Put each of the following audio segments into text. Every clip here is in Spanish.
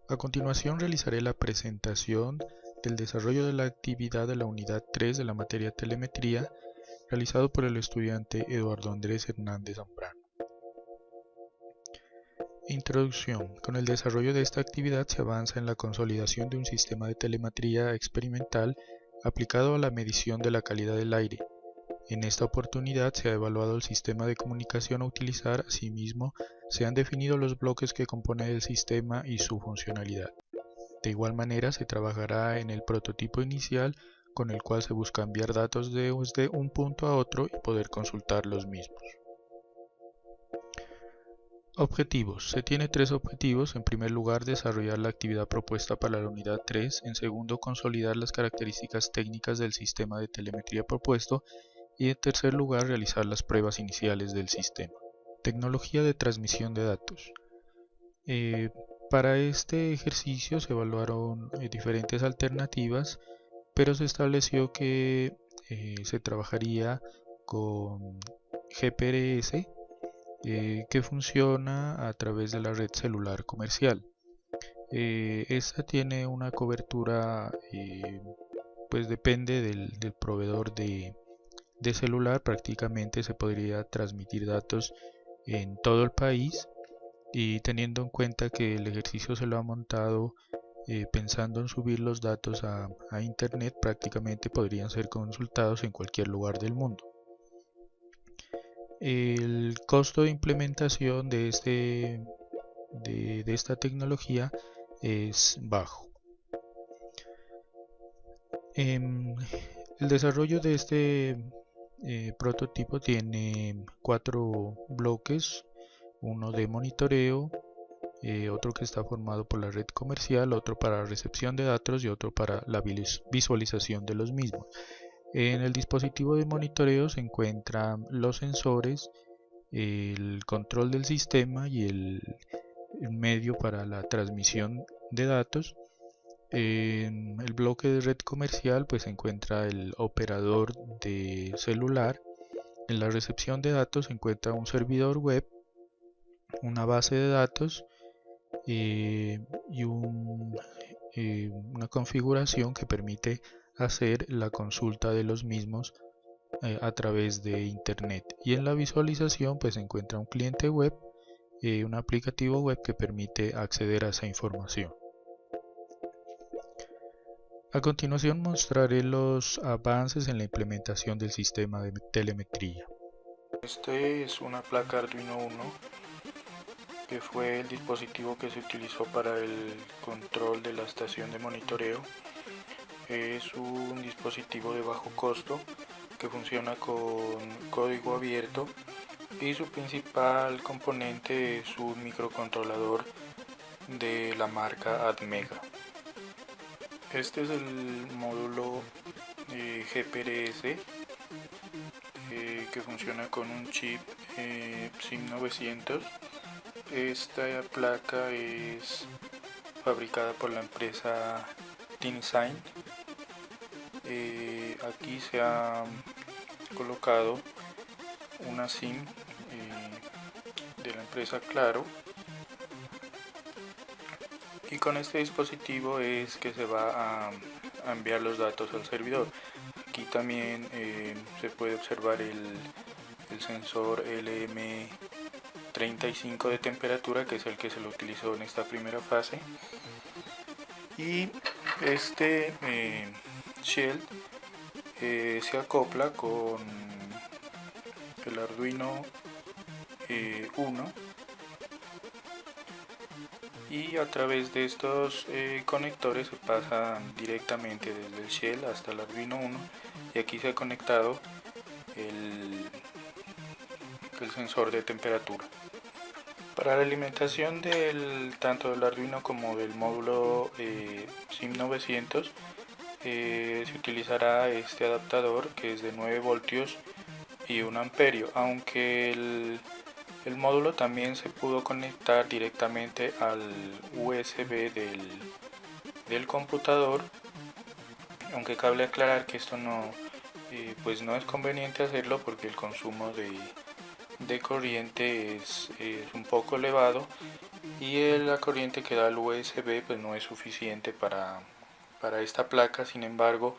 A continuación realizaré la presentación del desarrollo de la actividad de la unidad 3 de la materia telemetría realizado por el estudiante Eduardo Andrés Hernández Zambrano. Introducción. Con el desarrollo de esta actividad se avanza en la consolidación de un sistema de telemetría experimental aplicado a la medición de la calidad del aire. En esta oportunidad se ha evaluado el sistema de comunicación a utilizar, asimismo, se han definido los bloques que componen el sistema y su funcionalidad. De igual manera, se trabajará en el prototipo inicial con el cual se busca enviar datos desde un punto a otro y poder consultar los mismos. Objetivos. Se tiene tres objetivos. En primer lugar, desarrollar la actividad propuesta para la unidad 3. En segundo, consolidar las características técnicas del sistema de telemetría propuesto. Y en tercer lugar, realizar las pruebas iniciales del sistema. Tecnología de transmisión de datos. Para este ejercicio se evaluaron diferentes alternativas, pero se estableció que se trabajaría con GPRS, que funciona a través de la red celular comercial. Esta tiene una cobertura, pues depende del proveedor de celular. Prácticamente se podría transmitir datos en todo el país, y teniendo en cuenta que el ejercicio se lo ha montado pensando en subir los datos a internet, prácticamente podrían ser consultados en cualquier lugar del mundo. El costo de implementación de esta tecnología es bajo. El desarrollo de este prototipo tiene 4 bloques: uno de monitoreo, otro que está formado por la red comercial, otro para recepción de datos y otro para la visualización de los mismos. En el dispositivo de monitoreo se encuentran los sensores, el control del sistema y el medio para la transmisión de datos. En el bloque de red comercial pues se encuentra el operador de celular. En la recepción de datos se encuentra un servidor web, una base de datos y una configuración que permite hacer la consulta de los mismos a través de internet. Y en la visualización pues se encuentra un cliente web, un aplicativo web que permite acceder a esa información. A continuación mostraré los avances en la implementación del sistema de telemetría. Este es una placa Arduino Uno, que fue el dispositivo que se utilizó para el control de la estación de monitoreo. Es un dispositivo de bajo costo que funciona con código abierto, y su principal componente es un microcontrolador de la marca Atmega. Este es el módulo GPRS que funciona con un chip SIM900. Esta placa es fabricada por la empresa TinSign. Aquí se ha colocado una SIM de la empresa Claro, y con este dispositivo es que se va a enviar los datos al servidor. Aquí también se puede observar el sensor LM35 de temperatura, que es el que se lo utilizó en esta primera fase. Y este shell se acopla con el Arduino Uno, y a través de estos conectores se pasa directamente desde el shell hasta el Arduino Uno, y aquí se ha conectado el sensor de temperatura. Para la alimentación tanto del Arduino como del módulo SIM900 se utilizará este adaptador, que es de 9 voltios y 1 amperio, aunque el módulo también se pudo conectar directamente al USB del computador, aunque cabe aclarar que esto no es conveniente hacerlo porque el consumo de corriente es un poco elevado, y la corriente que da el USB pues no es suficiente para esta placa. Sin embargo,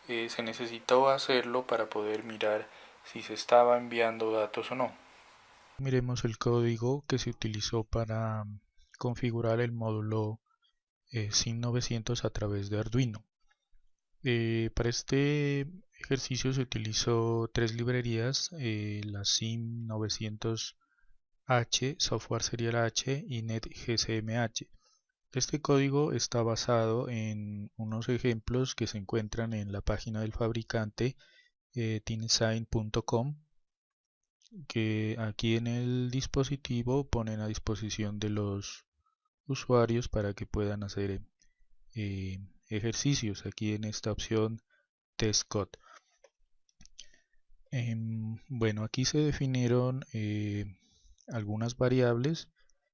se necesitó hacerlo para poder mirar si se estaba enviando datos o no. Miremos el código que se utilizó para configurar el módulo SIM900 a través de Arduino. Para este ejercicio se utilizó tres librerías, la SIM900H, Software Serial H y NetGSMH. Este código está basado en unos ejemplos que se encuentran en la página del fabricante teamdesign.com, que aquí en el dispositivo ponen a disposición de los usuarios para que puedan hacer ejercicios aquí en esta opción Test Code. Bueno, aquí se definieron algunas variables.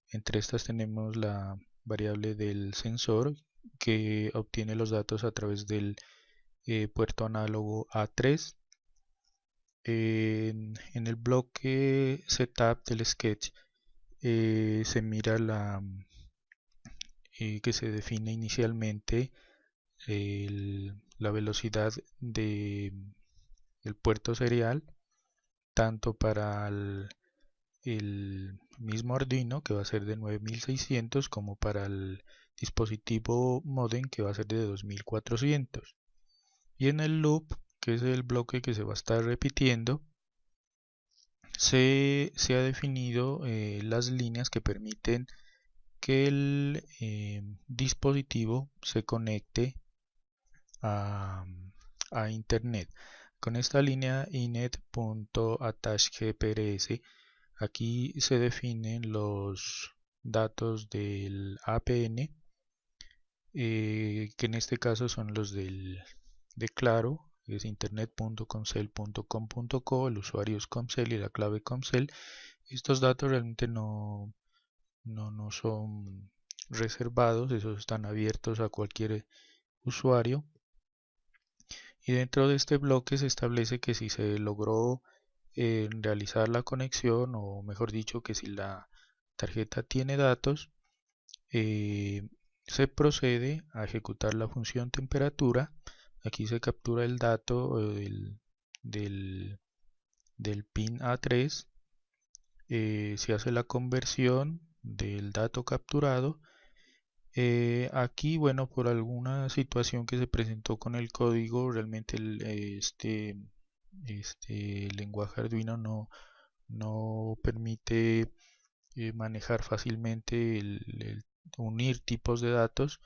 Entre estas tenemos la variable del sensor que obtiene los datos a través del puerto análogo A3. En el bloque setup del sketch se mira que se define inicialmente la velocidad del puerto serial, tanto para el mismo Arduino, que va a ser de 9600, como para el dispositivo modem, que va a ser de 2400. Y en el loop, que es el bloque que se va a estar repitiendo, se ha definido las líneas que permiten que el dispositivo se conecte a internet. Con esta línea inet.attachGPRS, aquí se definen los datos del APN, que en este caso son los de Claro, que es internet.comcel.com.co, el usuario es Comcel y la clave Comcel. Estos datos realmente no son reservados, esos están abiertos a cualquier usuario. Y dentro de este bloque se establece que si se logró realizar la conexión, o mejor dicho, que si la tarjeta tiene datos, se procede a ejecutar la función temperatura. Aquí se captura el dato del pin A3, se hace la conversión del dato capturado. Aquí, bueno, por alguna situación que se presentó con el código, realmente este lenguaje Arduino no permite manejar fácilmente el unir tipos de datos.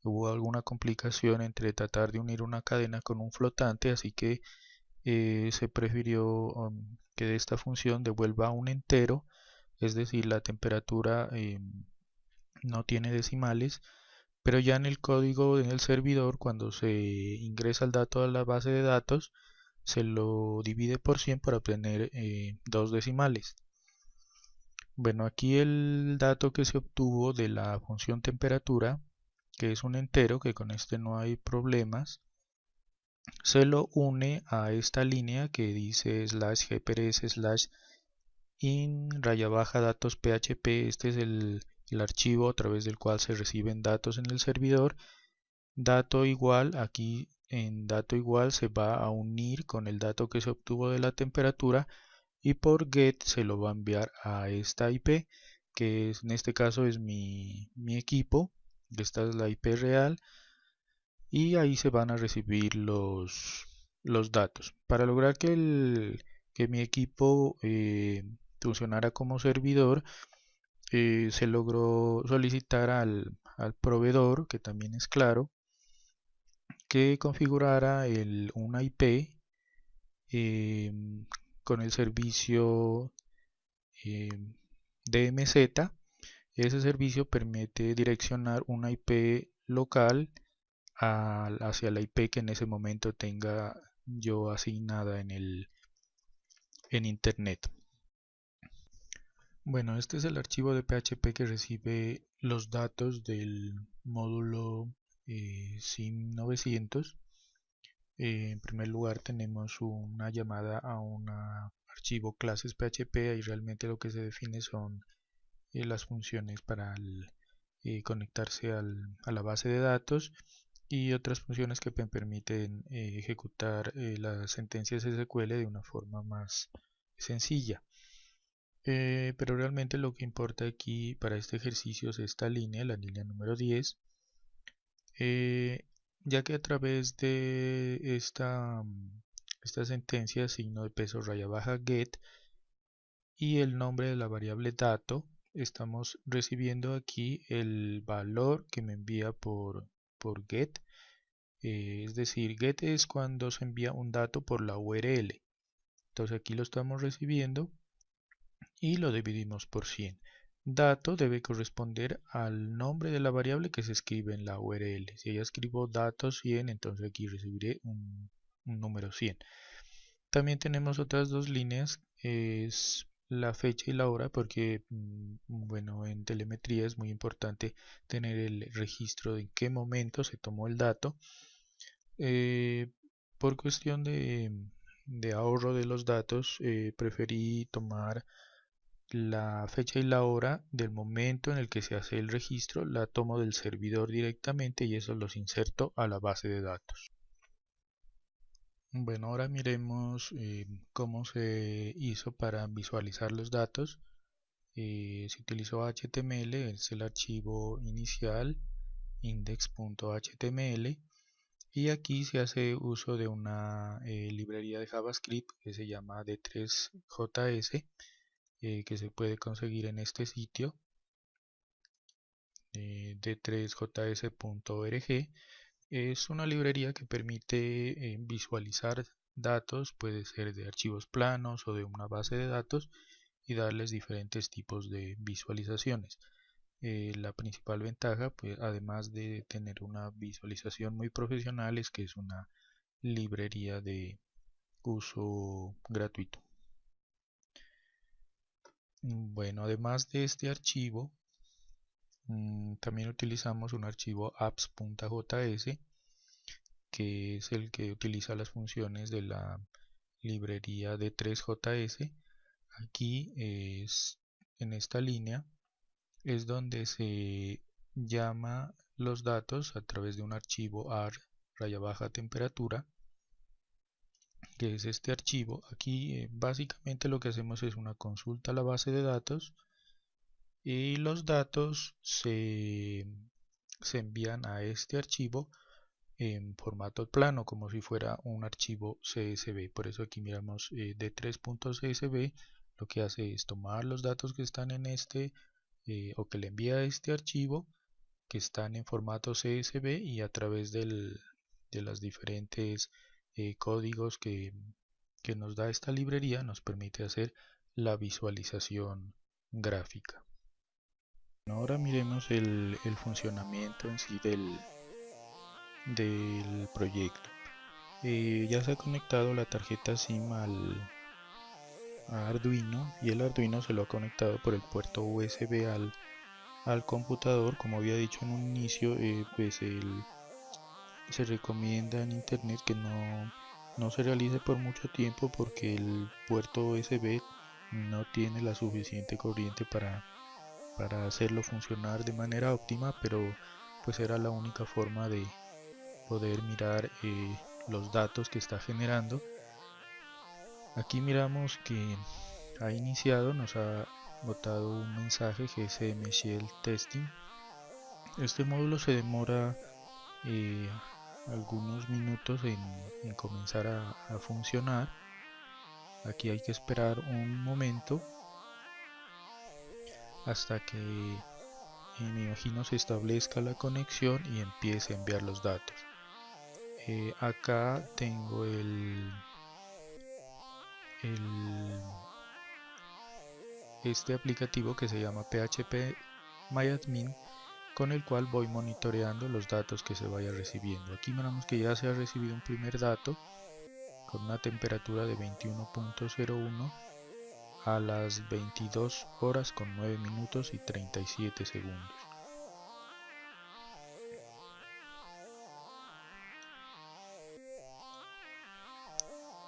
Hubo alguna complicación entre tratar de unir una cadena con un flotante, así que se prefirió que de esta función devuelva un entero, es decir, la temperatura no tiene decimales, pero ya en el código en el servidor, cuando se ingresa el dato a la base de datos, se lo divide por 100 para obtener dos decimales. Bueno, aquí el dato que se obtuvo de la función temperatura, que es un entero, que con este no hay problemas, se lo une a esta línea que dice /gprs/in datos php. Este es el archivo a través del cual se reciben datos en el servidor. Dato igual, aquí en dato igual se va a unir con el dato que se obtuvo de la temperatura, y por get se lo va a enviar a esta IP, que en este caso es mi equipo. Esta es la IP real, y ahí se van a recibir los datos. Para lograr que mi equipo funcionara como servidor, se logró solicitar al proveedor, que también es Claro, que configurara una IP con el servicio DMZ. Ese servicio permite direccionar una IP local hacia la IP que en ese momento tenga yo asignada en internet. Bueno, este es el archivo de PHP que recibe los datos del módulo SIM900. En primer lugar tenemos una llamada a un archivo clases PHP, y realmente lo que se define son las funciones para conectarse a la base de datos y otras funciones que me permiten ejecutar las sentencias SQL de una forma más sencilla. Pero realmente lo que importa aquí para este ejercicio es esta línea, la línea número 10, ya que a través de esta sentencia, signo de peso raya baja get y el nombre de la variable dato, estamos recibiendo aquí el valor que me envía por get. Es decir, get es cuando se envía un dato por la URL. Entonces aquí lo estamos recibiendo y lo dividimos por 100. Dato debe corresponder al nombre de la variable que se escribe en la URL. Si ya escribo datos 100, entonces aquí recibiré un número 100. También tenemos otras dos líneas, es la fecha y la hora, porque bueno, en telemetría es muy importante tener el registro de en qué momento se tomó el dato. Por cuestión de ahorro de los datos, preferí tomar la fecha y la hora del momento en el que se hace el registro, la tomo del servidor directamente y eso los inserto a la base de datos. Bueno, ahora miremos cómo se hizo para visualizar los datos. Se utilizó HTML, es el archivo inicial index.html, y aquí se hace uso de una librería de JavaScript que se llama D3JS, que se puede conseguir en este sitio, d3js.org. Es una librería que permite visualizar datos, puede ser de archivos planos o de una base de datos, y darles diferentes tipos de visualizaciones. La principal ventaja, pues, además de tener una visualización muy profesional, es que es una librería de uso gratuito. Bueno, además de este archivo, también utilizamos un archivo apps.js, que es el que utiliza las funciones de la librería D3JS. Aquí en esta línea es donde se llama los datos a través de un archivo ar_temperatura, que es este archivo. Aquí básicamente lo que hacemos es una consulta a la base de datos y los datos se envían a este archivo en formato plano, como si fuera un archivo CSV. Por eso aquí miramos d3.csv, lo que hace es tomar los datos que están en este o que le envía este archivo, que están en formato CSV, y a través de las diferentes códigos que nos da esta librería nos permite hacer la visualización gráfica. Ahora miremos el funcionamiento en sí del proyecto. Ya se ha conectado la tarjeta SIM a Arduino, y el Arduino se lo ha conectado por el puerto USB al computador. Como había dicho en un inicio, pues se recomienda en internet que no se realice por mucho tiempo, porque el puerto USB no tiene la suficiente corriente para hacerlo funcionar de manera óptima, pero pues era la única forma de poder mirar los datos que está generando. Aquí miramos que ha iniciado, nos ha botado un mensaje GSM Shell Testing. Este módulo se demora algunos minutos en comenzar a funcionar. Aquí hay que esperar un momento hasta que me imagino se establezca la conexión y empiece a enviar los datos. Acá tengo este aplicativo que se llama phpMyAdmin, con el cual voy monitoreando los datos que se vaya recibiendo. Aquí miramos que ya se ha recibido un primer dato con una temperatura de 21.01 a las 22 horas con 9 minutos y 37 segundos.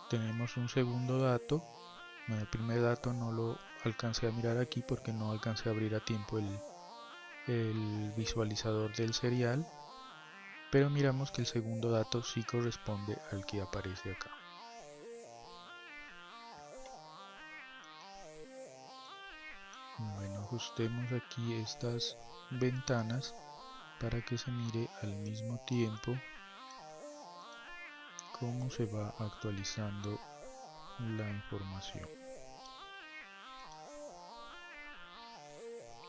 Tenemos un segundo dato. Bueno, el primer dato no lo alcancé a mirar aquí porque no alcancé a abrir a tiempo el visualizador del serial, pero miramos que el segundo dato sí corresponde al que aparece acá. Bueno, ajustemos aquí estas ventanas para que se mire al mismo tiempo cómo se va actualizando la información.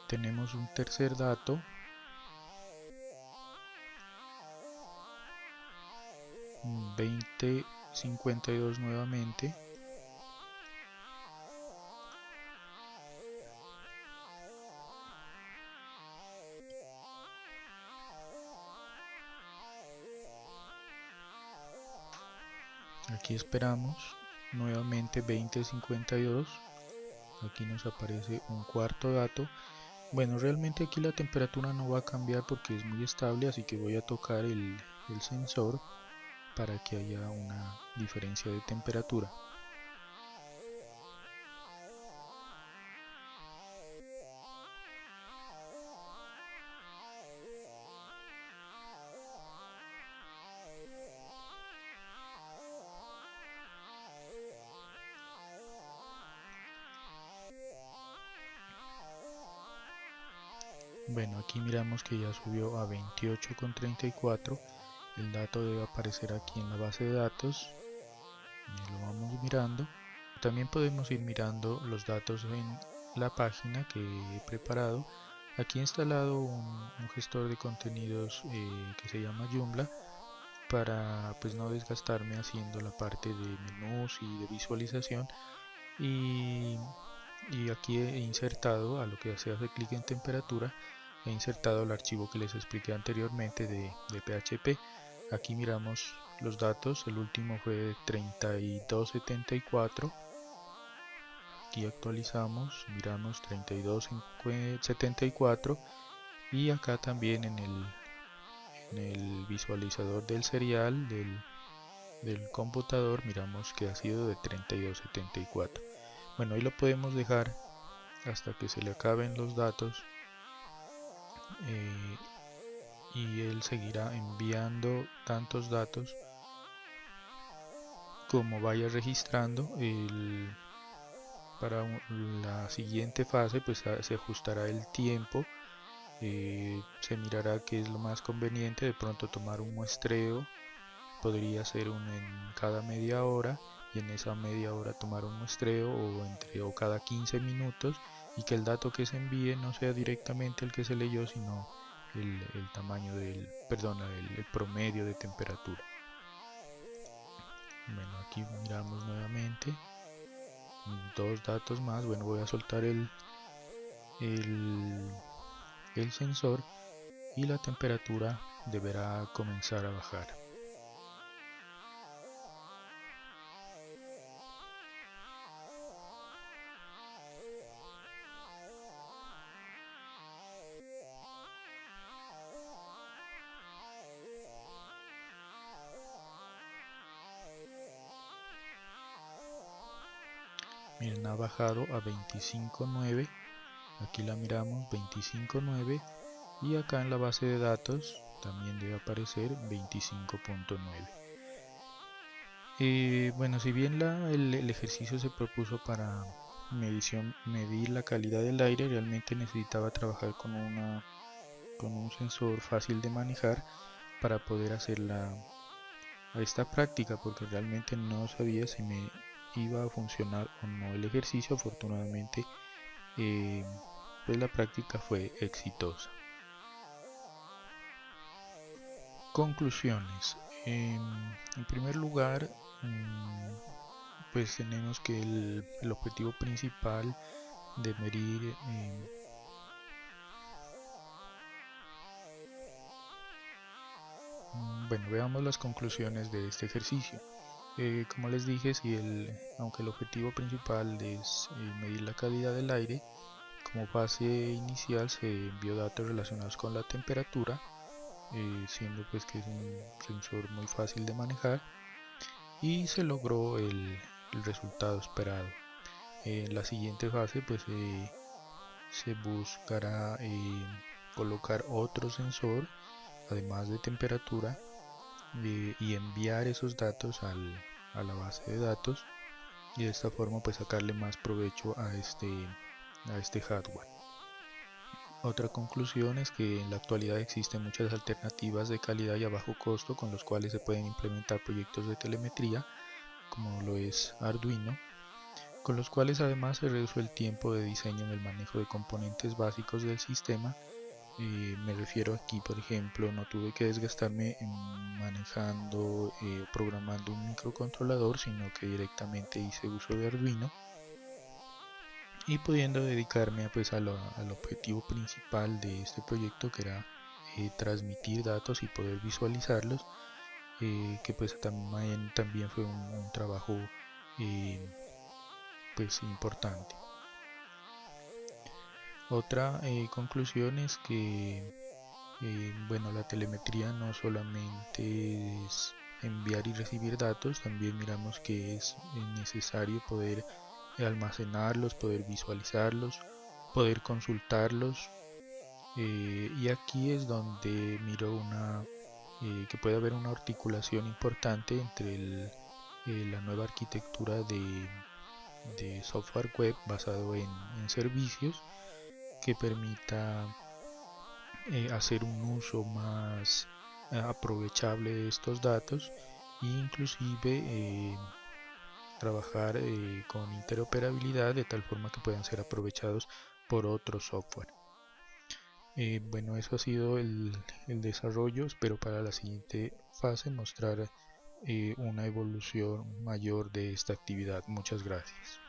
Tenemos un tercer dato, 2052 nuevamente. Aquí esperamos nuevamente 2052. Aquí nos aparece un cuarto dato. Bueno, realmente aquí la temperatura no va a cambiar porque es muy estable, así que voy a tocar el sensor para que haya una diferencia de temperatura. Bueno, aquí miramos que ya subió a 28,34. El dato debe aparecer aquí en la base de datos. Y lo vamos mirando. También podemos ir mirando los datos en la página que he preparado. Aquí he instalado un gestor de contenidos que se llama Joomla para pues no desgastarme haciendo la parte de menús y de visualización. Y aquí he insertado, a lo que se hace clic en temperatura, he insertado el archivo que les expliqué anteriormente de PHP. Aquí miramos los datos, el último fue de 3274. Aquí actualizamos, miramos 3274 y acá también en el visualizador del serial del computador miramos que ha sido de 3274. Bueno, ahí lo podemos dejar hasta que se le acaben los datos y él seguirá enviando tantos datos como vaya registrando. Para la siguiente fase pues se ajustará el tiempo, se mirará qué es lo más conveniente, de pronto tomar un muestreo, podría ser en cada media hora, y en esa media hora tomar un muestreo o cada 15 minutos, y que el dato que se envíe no sea directamente el que se leyó, sino el tamaño el promedio de temperatura. Bueno, aquí miramos nuevamente dos datos más. Bueno, voy a soltar el sensor y la temperatura deberá comenzar a bajar. Miren, ha bajado a 25.9. Aquí la miramos, 25.9, y acá en la base de datos también debe aparecer 25.9. Bueno, si bien el ejercicio se propuso para medir la calidad del aire, realmente necesitaba trabajar con un sensor fácil de manejar para poder hacer esta práctica, porque realmente no sabía si me iba a funcionar o no el ejercicio. Afortunadamente pues la práctica fue exitosa. Conclusiones. En primer lugar, pues tenemos que el objetivo principal de medir bueno, veamos las conclusiones de este ejercicio. Como les dije, aunque el objetivo principal es medir la calidad del aire, como fase inicial se envió datos relacionados con la temperatura, siendo pues que es un sensor muy fácil de manejar, y se logró el resultado esperado. En la siguiente fase pues se buscará colocar otro sensor además de temperatura y enviar esos datos a la base de datos, y de esta forma pues sacarle más provecho a este hardware. Otra conclusión es que en la actualidad existen muchas alternativas de calidad y a bajo costo con los cuales se pueden implementar proyectos de telemetría, como lo es Arduino, con los cuales además se reduce el tiempo de diseño en el manejo de componentes básicos del sistema. Me refiero aquí, por ejemplo, no tuve que desgastarme manejando o programando un microcontrolador, sino que directamente hice uso de Arduino y pudiendo dedicarme pues al objetivo principal de este proyecto, que era transmitir datos y poder visualizarlos, que pues también fue un trabajo pues importante. Otra conclusión es que bueno, la telemetría no solamente es enviar y recibir datos, también miramos que es necesario poder almacenarlos, poder visualizarlos, poder consultarlos, y aquí es donde miro que puede haber una articulación importante entre la nueva arquitectura de software web basado en servicios que permita hacer un uso más aprovechable de estos datos e inclusive trabajar con interoperabilidad de tal forma que puedan ser aprovechados por otro software. Bueno, eso ha sido el desarrollo. Espero para la siguiente fase mostrar una evolución mayor de esta actividad. Muchas gracias.